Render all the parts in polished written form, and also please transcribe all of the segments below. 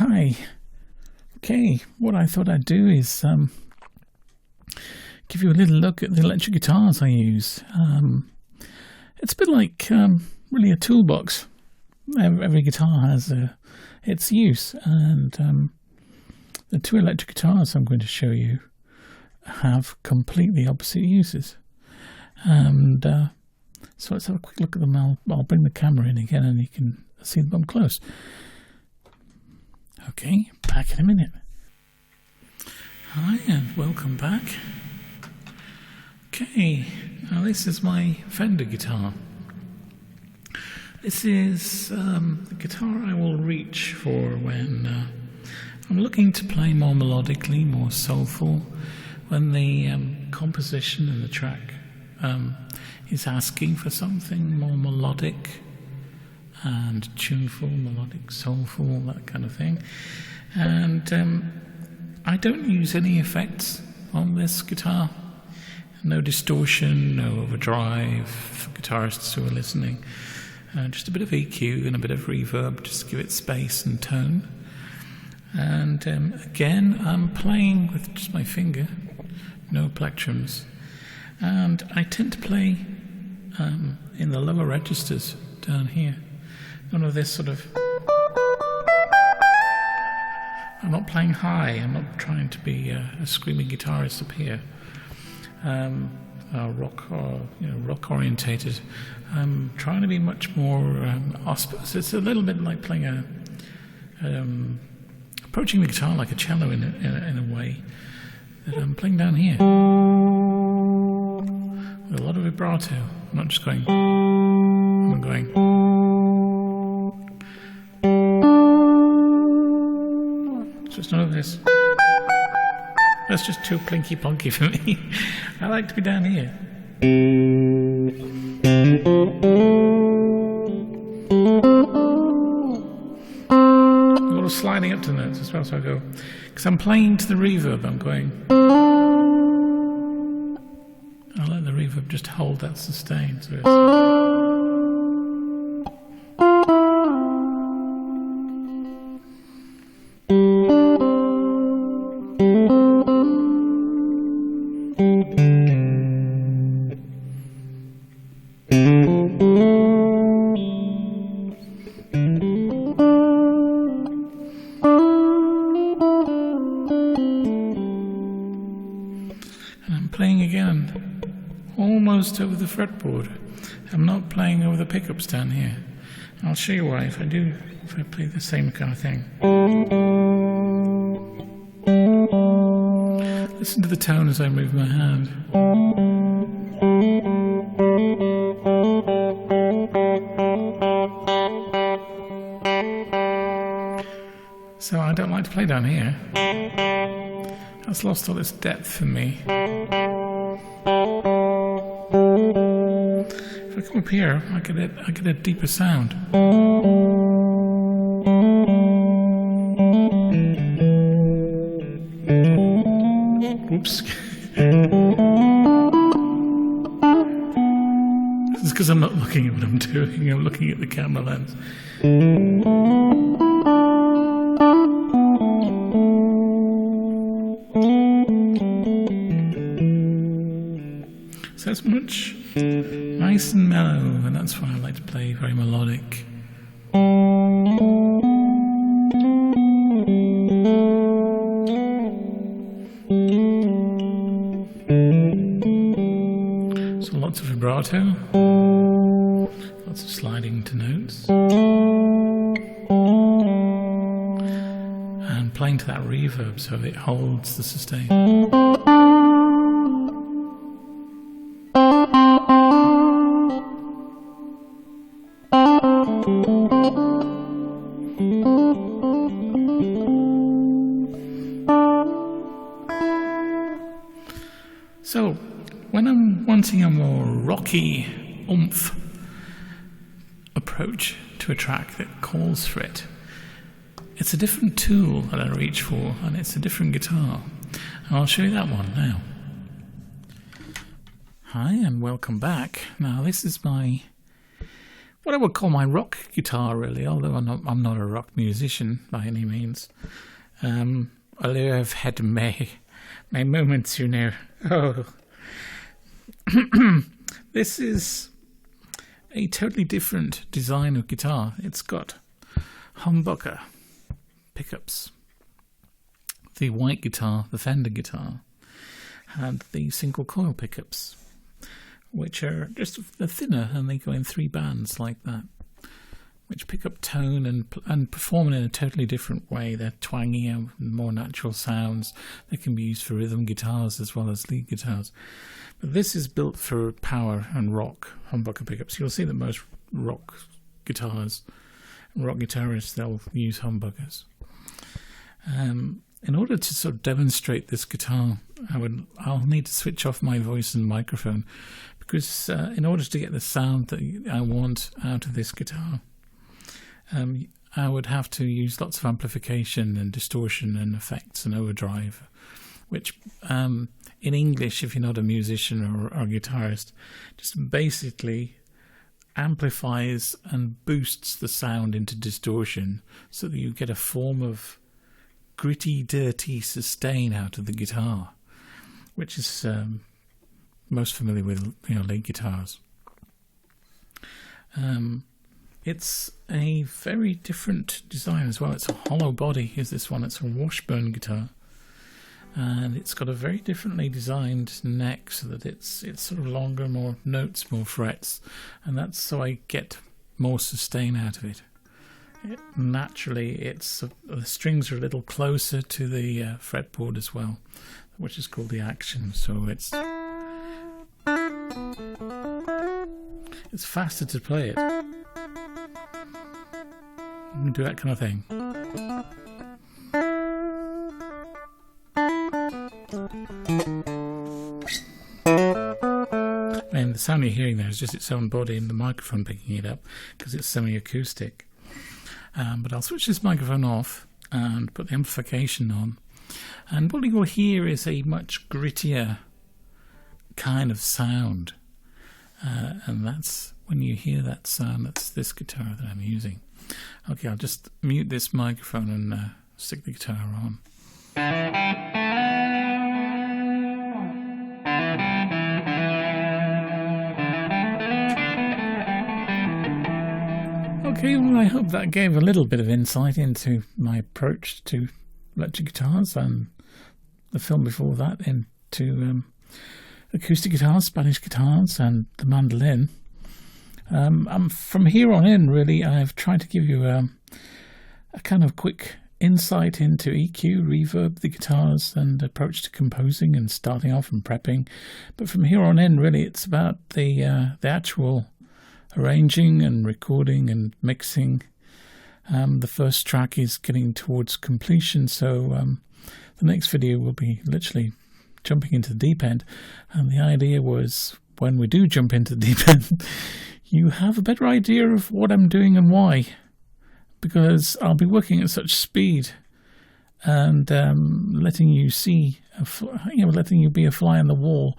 Hi. Okay, what I thought I'd do is give you a little look at the electric guitars I use. It's a bit like really a toolbox. Every guitar has its use, and the two electric guitars I'm going to show you have completely opposite uses. And so let's have a quick look at them. I'll bring the camera in again and you can see them up close. Okay, back in a minute. Hi and welcome back. Okay, now this is my Fender guitar. This is the guitar I will reach for when I'm looking to play more melodically, more soulful, when the composition in the track is asking for something more melodic and tuneful, melodic, soulful, that kind of thing. And I don't use any effects on this guitar. No distortion, no overdrive for guitarists who are listening. Just a bit of EQ and a bit of reverb, just to give it space and tone. And again, I'm playing with just my finger, no plectrums. And I tend to play in the lower registers down here. None of this sort of... I'm not playing high. I'm not trying to be a screaming guitarist up here. Rock orientated. I'm trying to be much more. I suppose it's a little bit like playing approaching the guitar like a cello in a way that I'm playing down here with a lot of vibrato. I'm not just going. I'm going. Just none of this. That's just too plinky plonky for me. I like to be down here. A lot of sliding up to notes as well, so I go. Because I'm playing to the reverb, I'm going. I'll let the reverb just hold that sustain. So it's, playing again, almost over the fretboard. I'm not playing over the pickups down here. I'll show you why if I play the same kind of thing. Listen to the tone as I move my hand. So I don't like to play down here. That's lost all its depth for me. If I come up here, I get a deeper sound. Oops. This is because I'm not looking at what I'm doing. I'm looking at the camera lens. So it's much nice and mellow, and that's why I like to play very melodic. So lots of vibrato, lots of sliding to notes, and playing to that reverb so it holds the sustain. So, when I'm wanting a more rocky oomph approach to a track that calls for it, it's a different tool that I reach for, and it's a different guitar. And I'll show you that one now. Hi, and welcome back. Now, this is my what I would call my rock guitar, really, although I'm not a rock musician by any means. Although I've had my moments, you know. Oh. This is a totally different design of guitar. It's got humbucker pickups. The white guitar, the Fender guitar, had the single coil pickups, which are just they're thinner and they go in 3 bands like that, which pick up tone and perform in a totally different way. They're twangier, more natural sounds. They can be used for rhythm guitars as well as lead guitars. But this is built for power and rock humbucker pickups. You'll see that most rock guitars, rock guitarists, they'll use humbuckers. In order to sort of demonstrate this guitar, I'll need to switch off my voice and microphone, because in order to get the sound that I want out of this guitar, I would have to use lots of amplification and distortion and effects and overdrive, which in English, if you're not a musician or a guitarist, just basically amplifies and boosts the sound into distortion so that you get a form of gritty, dirty sustain out of the guitar, which is most familiar with lead guitars. It's a very different design as well. It's a hollow body. Is this one? It's a Washburn guitar, and it's got a very differently designed neck so that it's sort of longer, more notes, more frets, and that's so I get more sustain out of it. Naturally, the strings are a little closer to the fretboard as well, which is called the action. So it's faster to play it. You can do that kind of thing. And the sound you're hearing there is just its own body and the microphone picking it up because it's semi-acoustic. But I'll switch this microphone off and put the amplification on, and what you will hear is a much grittier kind of sound, and that's when you hear that sound, that's this guitar that I'm using. Okay, I'll just mute this microphone and stick the guitar on. Okay, well, I hope that gave a little bit of insight into my approach to electric guitars and the film before that into acoustic guitars, Spanish guitars and the mandolin. From here on in, really, I've tried to give you a kind of quick insight into EQ, reverb, the guitars, and approach to composing and starting off and prepping. But from here on in, really, it's about the actual arranging and recording and mixing. The first track is getting towards completion, so the next video will be literally jumping into the deep end. And the idea was, when we do jump into the deep end, you have a better idea of what I'm doing and why, because I'll be working at such speed and letting you see, letting you be a fly on the wall,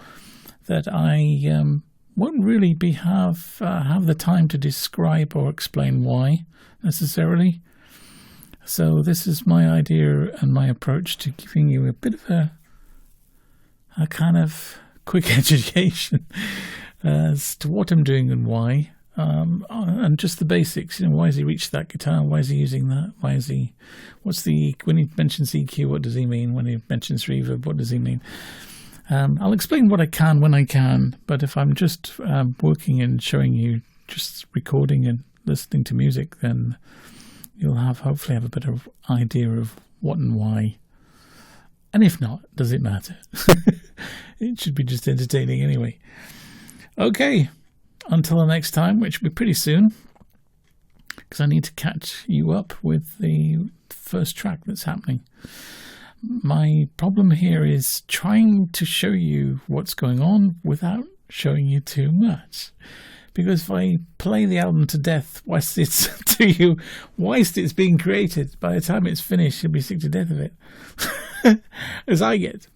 that I won't really have the time to describe or explain why necessarily. So this is my idea and my approach to giving you a bit of a kind of quick education as to what I'm doing and why, and just the basics. Why has he reached that guitar? Why is he using that? When he mentions EQ, what does he mean? When he mentions reverb, what does he mean? I'll explain what I can when I can, but if I'm just working and showing you just recording and listening to music, then you'll hopefully have a better idea of what and why. And if not, does it matter? It should be just entertaining anyway. Okay, until the next time, which will be pretty soon, because I need to catch you up with the first track that's happening. My problem here is trying to show you what's going on without showing you too much. Because if I play the album to death whilst it's being created, by the time it's finished, you'll be sick to death of it. As I get.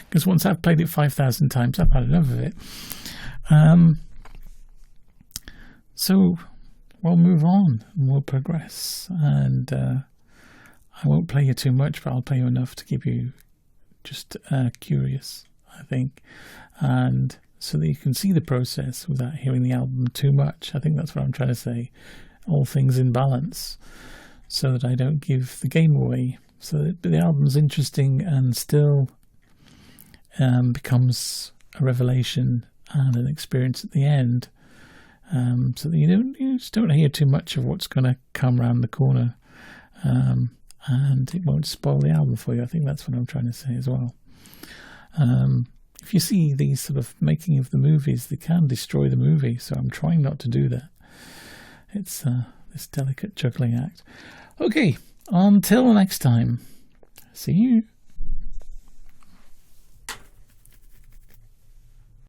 Because once I've played it 5,000 times, I've had enough of it. So we'll move on and we'll progress. And I won't play you too much, but I'll play you enough to keep you just curious, I think. And so that you can see the process without hearing the album too much. I think that's what I'm trying to say. All things in balance, so that I don't give the game away. So that the album's interesting and still becomes a revelation and an experience at the end. So that you just don't hear too much of what's going to come around the corner. And it won't spoil the album for you. I think that's what I'm trying to say as well. If you see these sort of making of the movies, they can destroy the movie, so I'm trying not to do that. It's this delicate juggling act. Okay, until next time, see you.